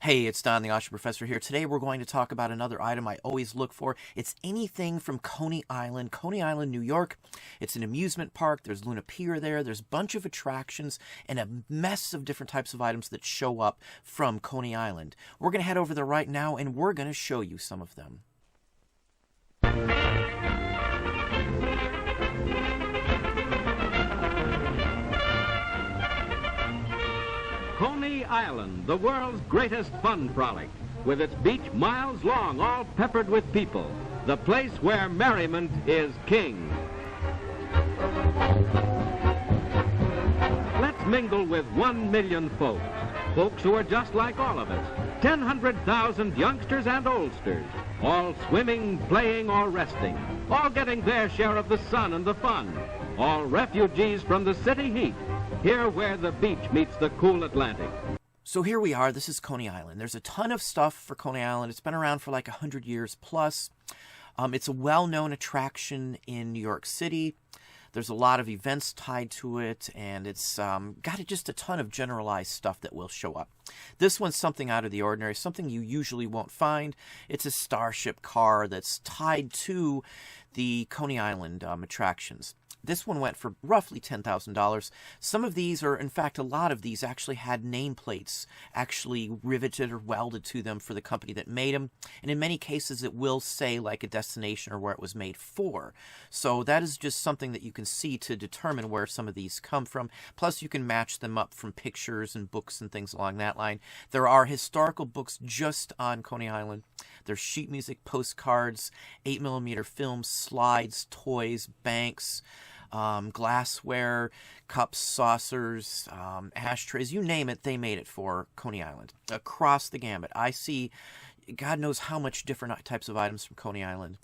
Hey, it's Don the Auction Professor here. Today we're going to talk about another item I always look for. It's anything from Coney Island, New York. It's an amusement park. There's Luna Pier there. There's a bunch of attractions and a mess of different types of items that show up from Coney Island. We're going to head over there right now and we're going to show you some of them. Coney Island, the world's greatest fun frolic, with its beach miles long, all peppered with people, the place where merriment is king. Let's mingle with 1 million folks who are just like all of us, 100,000 youngsters and oldsters, all swimming, playing, or resting, all getting their share of the sun and the fun, all refugees from the city heat, here where the beach meets the cool Atlantic. So here we are. This is Coney Island. There's a ton of stuff for Coney Island. It's been around for like 100 years plus. It's a well-known attraction in New York City. There's a lot of events tied to it, and it's got just a ton of generalized stuff that will show up. This one's something out of the ordinary, something you usually won't find. It's a Starship car that's tied to the Coney Island attractions. This one went for roughly $10,000. Some of these, or in fact a lot of these, actually had nameplates actually riveted or welded to them for the company that made them. And in many cases it will say like a destination or where it was made for. So that is just something that you can see to determine where some of these come from. Plus you can match them up from pictures and books and things along that line. There are historical books just on Coney Island. There's sheet music, postcards, 8mm films, slides, toys, banks, glassware, cups, saucers, ashtrays, you name it, they made it for Coney Island. Across the gamut. I see God knows how much different types of items from Coney Island.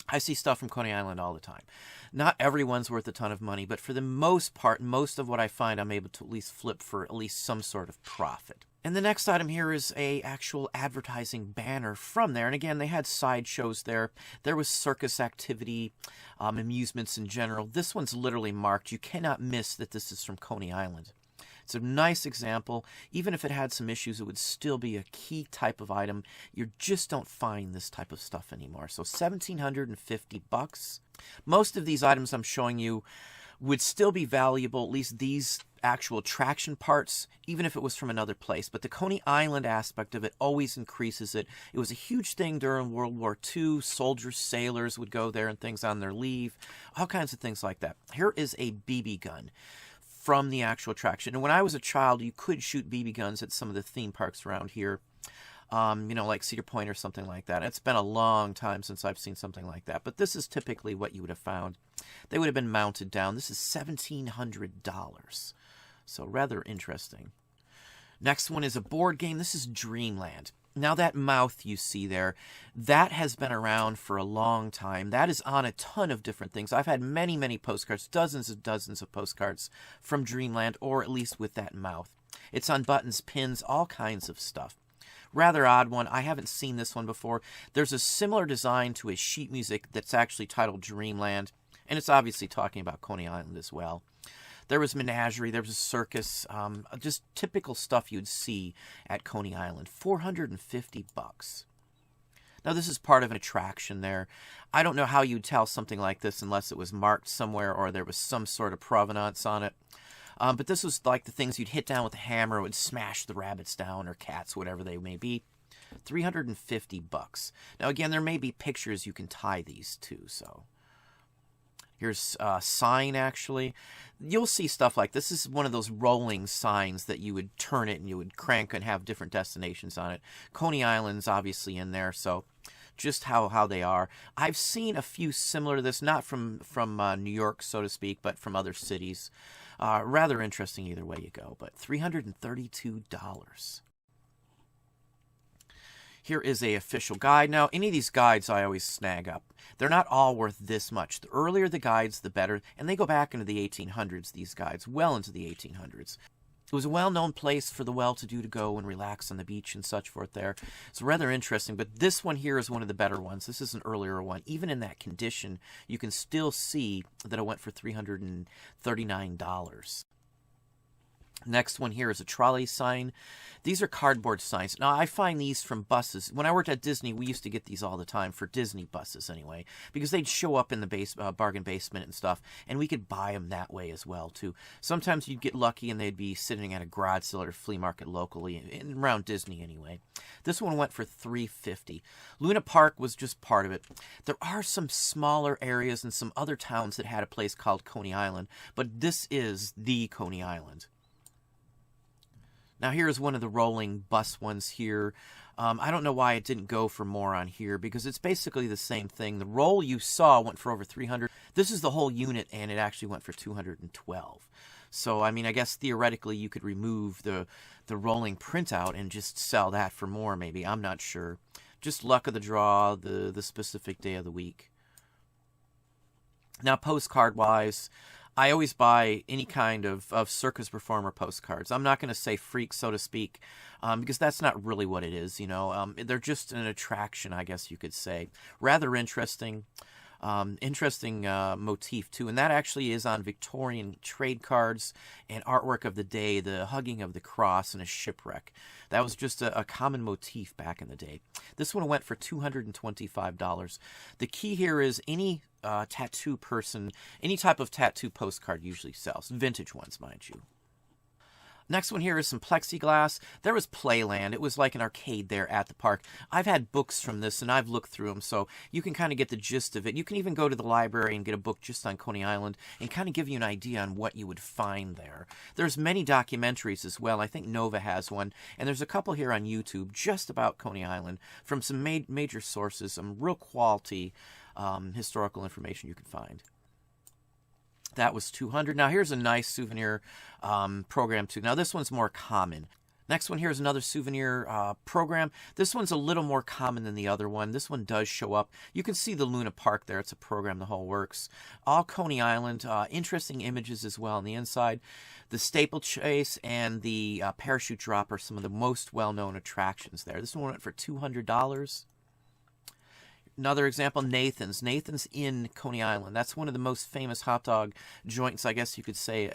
I see stuff from Coney Island all the time. Not everyone's worth a ton of money, but for the most part, most of what I find I'm able to at least flip for at least some sort of profit. And the next item here is a actual advertising banner from there. And again, they had sideshows there. There was circus activity, amusements in general. This one's literally marked. You cannot miss that this is from Coney Island. It's a nice example. Even if it had some issues, it would still be a key type of item. You just don't find this type of stuff anymore. So $1,750. Most of these items I'm showing you would still be valuable, at least these actual attraction parts, even if it was from another place. But the Coney Island aspect of it always increases it. It was a huge thing during World War II. Soldiers, sailors would go there and things on their leave. All kinds of things like that. Here is a BB gun from the actual attraction. And when I was a child, you could shoot BB guns at some of the theme parks around here. Like Cedar Point or something like that. It's been a long time since I've seen something like that. But this is typically what you would have found. They would have been mounted down. This is $1,700. So rather interesting. Next one is a board game. This is Dreamland. Now that mouth you see there, that has been around for a long time. That is on a ton of different things. I've had many, many postcards, dozens of postcards from Dreamland, or at least with that mouth. It's on buttons, pins, all kinds of stuff. Rather odd one. I haven't seen this one before. There's a similar design to a sheet music that's actually titled Dreamland, and it's obviously talking about Coney Island as well. There was menagerie, there was a circus, just typical stuff you'd see at Coney Island. $450. Now this is part of an attraction there. I don't know how you'd tell something like this unless it was marked somewhere or there was some sort of provenance on it. But this was like the things you'd hit down with a hammer, it would smash the rabbits down or cats, whatever they may be. $350. Now again, there may be pictures you can tie these to, so. Here's a sign, actually. You'll see stuff like this. This is one of those rolling signs that you would turn it and you would crank and have different destinations on it. Coney Island's obviously in there, so just how they are. I've seen a few similar to this, not from New York, so to speak, but from other cities. Rather interesting either way you go, but $332. Here is a official guide. Now, any of these guides I always snag up. They're not all worth this much. The earlier the guides, the better. And they go back into the 1800s, these guides, well into the 1800s. It was a well-known place for the well-to-do to go and relax on the beach and such forth there. It's rather interesting, but this one here is one of the better ones. This is an earlier one. Even in that condition, you can still see that it went for $339. Next one here is a trolley sign. These are cardboard signs. Now, I find these from buses. When I worked at Disney, we used to get these all the time for Disney buses anyway, because they'd show up in the bargain basement and stuff, and we could buy them that way as well, too. Sometimes you'd get lucky and they'd be sitting at a garage sale or flea market locally, around Disney anyway. This one went for $3.50. Luna Park was just part of it. There are some smaller areas and some other towns that had a place called Coney Island, but this is the Coney Island. Now here's one of the rolling bus ones here. I don't know why it didn't go for more on here, because it's basically the same thing. The roll you saw went for over $300. This is the whole unit, and it actually went for $212. So, I mean, I guess theoretically you could remove the rolling printout and just sell that for more, maybe. I'm not sure. Just luck of the draw, the specific day of the week. Now, postcard-wise, I always buy any kind of circus performer postcards. I'm not going to say freak, so to speak, because that's not really what it is, you know. They're just an attraction, I guess you could say. Rather interesting. Interesting motif, too. And that actually is on Victorian trade cards and artwork of the day, the hugging of the cross and a shipwreck. That was just a common motif back in the day. This one went for $225. The key here is any tattoo person, any type of tattoo postcard usually sells. Vintage ones, mind you. Next one here is some plexiglass. There was Playland. It was like an arcade there at the park. I've had books from this, and I've looked through them, so you can kind of get the gist of it. You can even go to the library and get a book just on Coney Island and kind of give you an idea on what you would find there. There's many documentaries as well. I think Nova has one, and there's a couple here on YouTube just about Coney Island from some major sources, some real quality historical information you can find. That was $200. Now here's a nice souvenir program too. Now this one's more common. Next one here is another souvenir program. This one's a little more common than the other one. This one does show up. You can see the Luna Park there. It's a program, the whole works. All Coney Island. Interesting images as well on the inside. The steeplechase and the parachute drop are some of the most well-known attractions there. This one went for $200. Another example, Nathan's. Nathan's in Coney Island. That's one of the most famous hot dog joints, I guess you could say,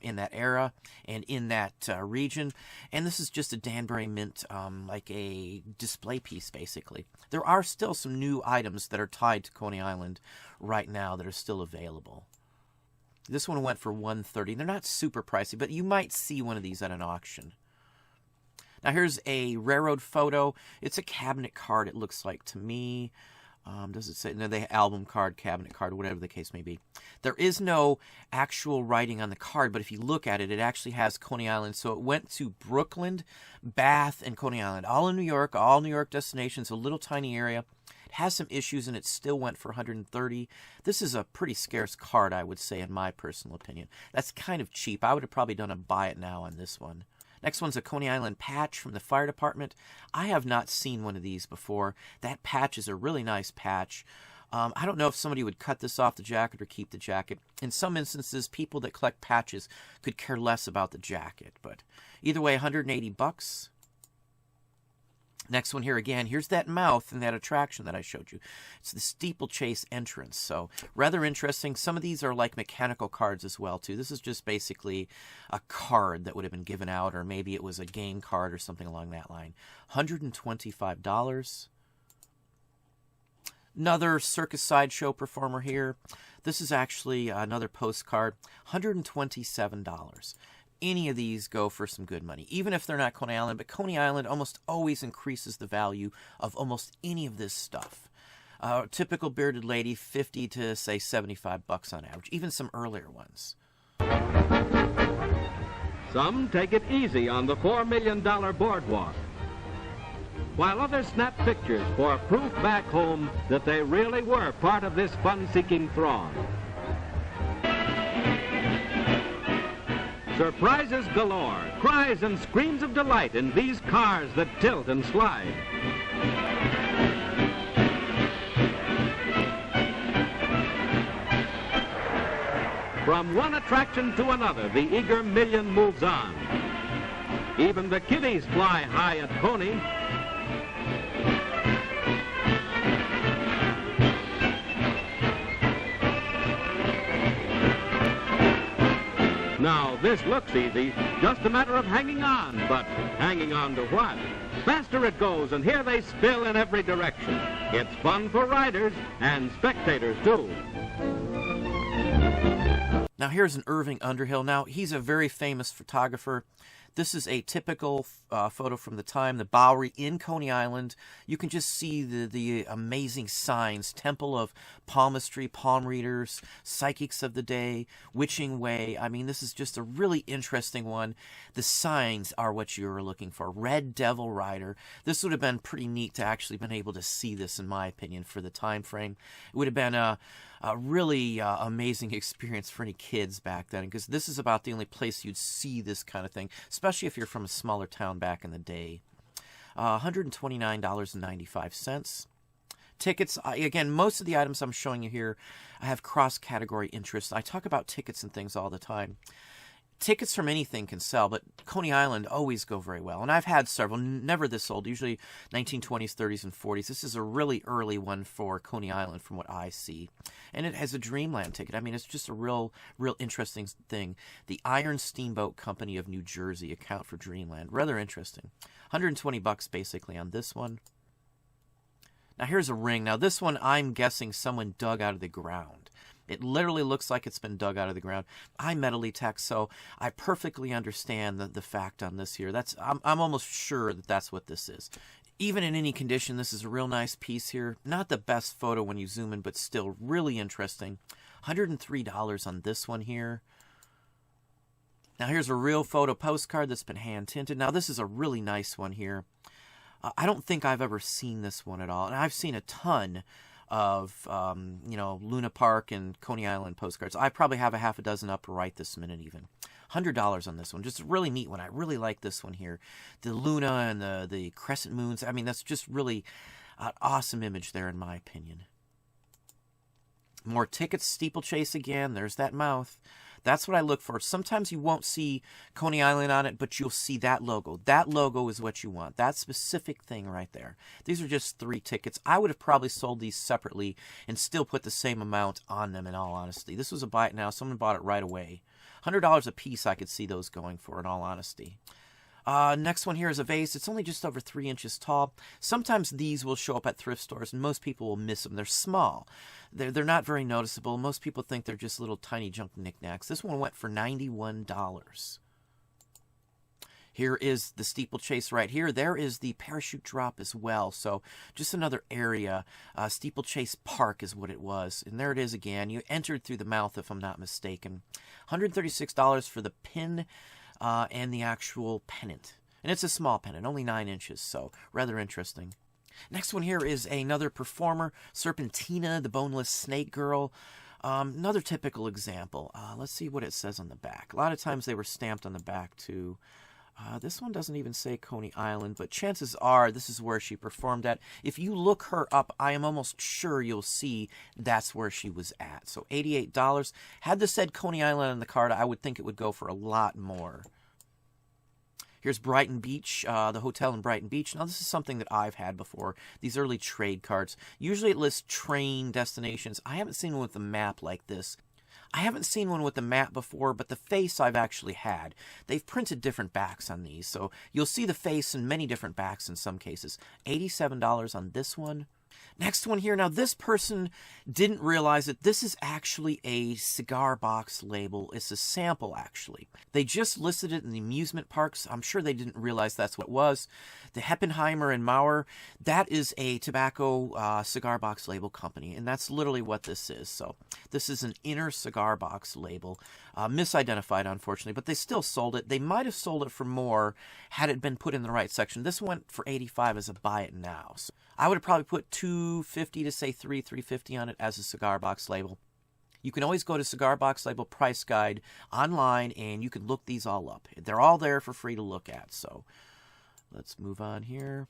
in that era and in that region. And this is just a Danbury mint, like a display piece, basically. There are still some new items that are tied to Coney Island right now that are still available. This one went for $130. They're not super pricey, but you might see one of these at an auction. Now here's a railroad photo. It's a cabinet card, it looks like to me. Does it say? No, the album card, cabinet card, whatever the case may be. There is no actual writing on the card, but if you look at it, it actually has Coney Island. So it went to Brooklyn, Bath, and Coney Island. All in New York, all New York destinations, a little tiny area. It has some issues, and it still went for $130. This is a pretty scarce card, I would say, in my personal opinion. That's kind of cheap. I would have probably done a buy it now on this one. Next one's a Coney Island patch from the fire department. I have not seen one of these before. That patch is a really nice patch. I don't know if somebody would cut this off the jacket or keep the jacket. In some instances, people that collect patches could care less about the jacket. But either way, $180. Next one here again, here's that mouth and that attraction that I showed you. It's the steeplechase entrance, so rather interesting. Some of these are like mechanical cards as well, too. This is just basically a card that would have been given out, or maybe it was a game card or something along that line. $125. Another circus sideshow performer here. This is actually another postcard, $127. Any of these go for some good money, even if they're not Coney Island. But Coney Island almost always increases the value of almost any of this stuff. Typical bearded lady, 50 to say $75 on average, even some earlier ones. Some take it easy on the $4 million boardwalk, while others snap pictures for proof back home that they really were part of this fun-seeking throng. Surprises galore, cries and screams of delight in these cars that tilt and slide. From one attraction to another, the eager million moves on. Even the kiddies fly high at Coney. Now, this looks easy, just a matter of hanging on, but hanging on to what? Faster it goes, and here they spill in every direction. It's fun for riders and spectators, too. Now here's an Irving Underhill. Now he's a very famous photographer. This is a typical photo from the time, the Bowery in Coney Island. You can just see the amazing signs, Temple of Palmistry, Palm Readers, Psychics of the Day, Witching Way. I mean, this is just a really interesting one. The signs are what you were looking for. Red Devil Rider. This would have been pretty neat to actually been able to see this, in my opinion, for the time frame. It would have been a really amazing experience for any kids back then, because this is about the only place you'd see this kind of thing, especially if you're from a smaller town back in the day. $129.95. Tickets, again, most of the items I'm showing you here, I have cross-category interest. I talk about tickets and things all the time. Tickets from anything can sell, but Coney Island always go very well. And I've had several, never this old, usually 1920s, 30s, and 40s. This is a really early one for Coney Island from what I see. And it has a Dreamland ticket. I mean, it's just a real interesting thing. The Iron Steamboat Company of New Jersey account for Dreamland. Rather interesting. $120 basically on this one. Now here's a ring. Now this one, I'm guessing someone dug out of the ground. It literally looks like it's been dug out of the ground. I'm metally tech, so I perfectly understand the fact on this here. I'm almost sure that that's what this is. Even in any condition, this is a real nice piece here. Not the best photo when you zoom in, but still really interesting. $103 on this one here. Now here's a real photo postcard that's been hand tinted. Now this is a really nice one here. I don't think I've ever seen this one at all, and I've seen a ton of Luna Park and Coney Island postcards. I probably have a half a dozen up right this minute even. $100 on this one. Just a really neat one. I really like this one here. The Luna and the crescent moons. I mean, that's just really an awesome image there in my opinion. More tickets, steeplechase again. There's that mouth. That's what I look for. Sometimes you won't see Coney Island on it, but you'll see that logo. That logo is what you want. That specific thing right there. These are just 3 tickets. I would have probably sold these separately and still put the same amount on them, in all honesty. This was a buy it now. Someone bought it right away. $100 a piece I could see those going for, in all honesty. Next one here is a vase. It's only just over 3 inches tall. Sometimes these will show up at thrift stores, and most people will miss them. They're small. They're not very noticeable. Most people think they're just little tiny junk knickknacks. This one went for $91. Here is the steeplechase right here. There is the parachute drop as well. So just another area. Steeplechase Park is what it was. And there it is again. You entered through the mouth, if I'm not mistaken. $136 for the pin and the actual pennant. And it's a small pennant, only 9 inches, so rather interesting. Next one here is another performer, Serpentina, the boneless snake girl. Another typical example. Let's see what it says on the back. A lot of times they were stamped on the back too. This one doesn't even say Coney Island, but chances are this is where she performed at. If you look her up, I am almost sure you'll see that's where she was at. So $88. Had this said Coney Island on the card, I would think it would go for a lot more. Here's Brighton Beach, the hotel in Brighton Beach. Now, this is something that I've had before, these early trade cards. Usually it lists train destinations. I haven't seen one with a map like this. I haven't seen one with the map before, but the face I've actually had. They've printed different backs on these, so you'll see the face in many different backs in some cases. $87 on this one. Next one here. Now, this person didn't realize that this is actually a cigar box label. It's a sample, actually. They just listed it in the amusement parks. I'm sure they didn't realize that's what it was. The Heppenheimer and Maurer, that is a tobacco cigar box label company, and that's literally what this is. So this is an inner cigar box label. Misidentified, unfortunately, but they still sold it. They might have sold it for more had it been put in the right section. This went for $85 as a buy it now. So I would have probably put $250 to say $350 on it as a cigar box label. You can always go to Cigar Box Label Price Guide online, and you can look these all up. They're all there for free to look at. So let's move on here.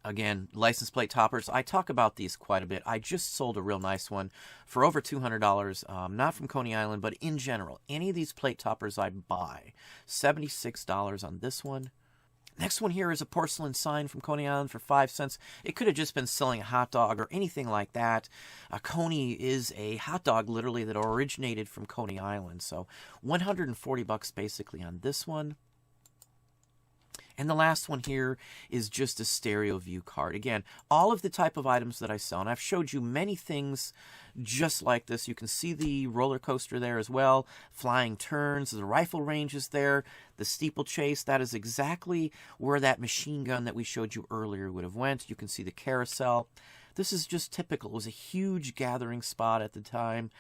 Again, license plate toppers. I talk about these quite a bit. I just sold a real nice one for over $200. Not from Coney Island, but in general. Any of these plate toppers I buy. $76 on this one. Next one here is a porcelain sign from Coney Island for 5 cents. It could have just been selling a hot dog or anything like that. Coney is a hot dog, literally, that originated from Coney Island. So $140 basically on this one. And the last one here is just a stereo view card. Again, all of the type of items that I sell, and I've showed you many things just like this. You can see the roller coaster there as well, flying turns, the rifle range is there, the steeplechase. That is exactly where that machine gun that we showed you earlier would have went. You can see the carousel. This is just typical. It was a huge gathering spot at the time.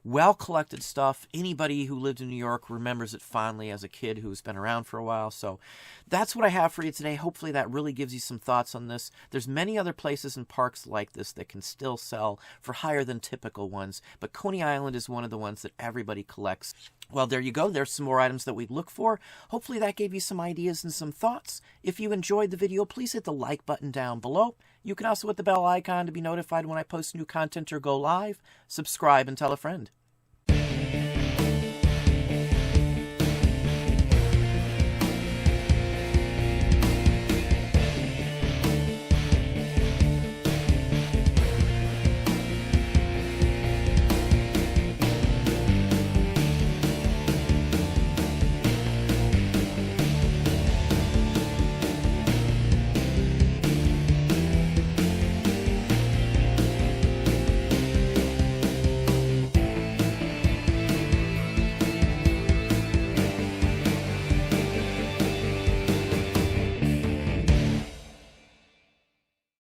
Well-collected stuff. Anybody who lived in New York remembers it fondly as a kid who's been around for a while. So that's what I have for you today. Hopefully that really gives you some thoughts on this. There's many other places and parks like this that can still sell for higher than typical ones, but Coney Island is one of the ones that everybody collects. Well, there you go. There's some more items that we look for. Hopefully that gave you some ideas and some thoughts. If you enjoyed the video, please hit the like button down below. You can also hit the bell icon to be notified when I post new content or go live. Subscribe and tell a friend.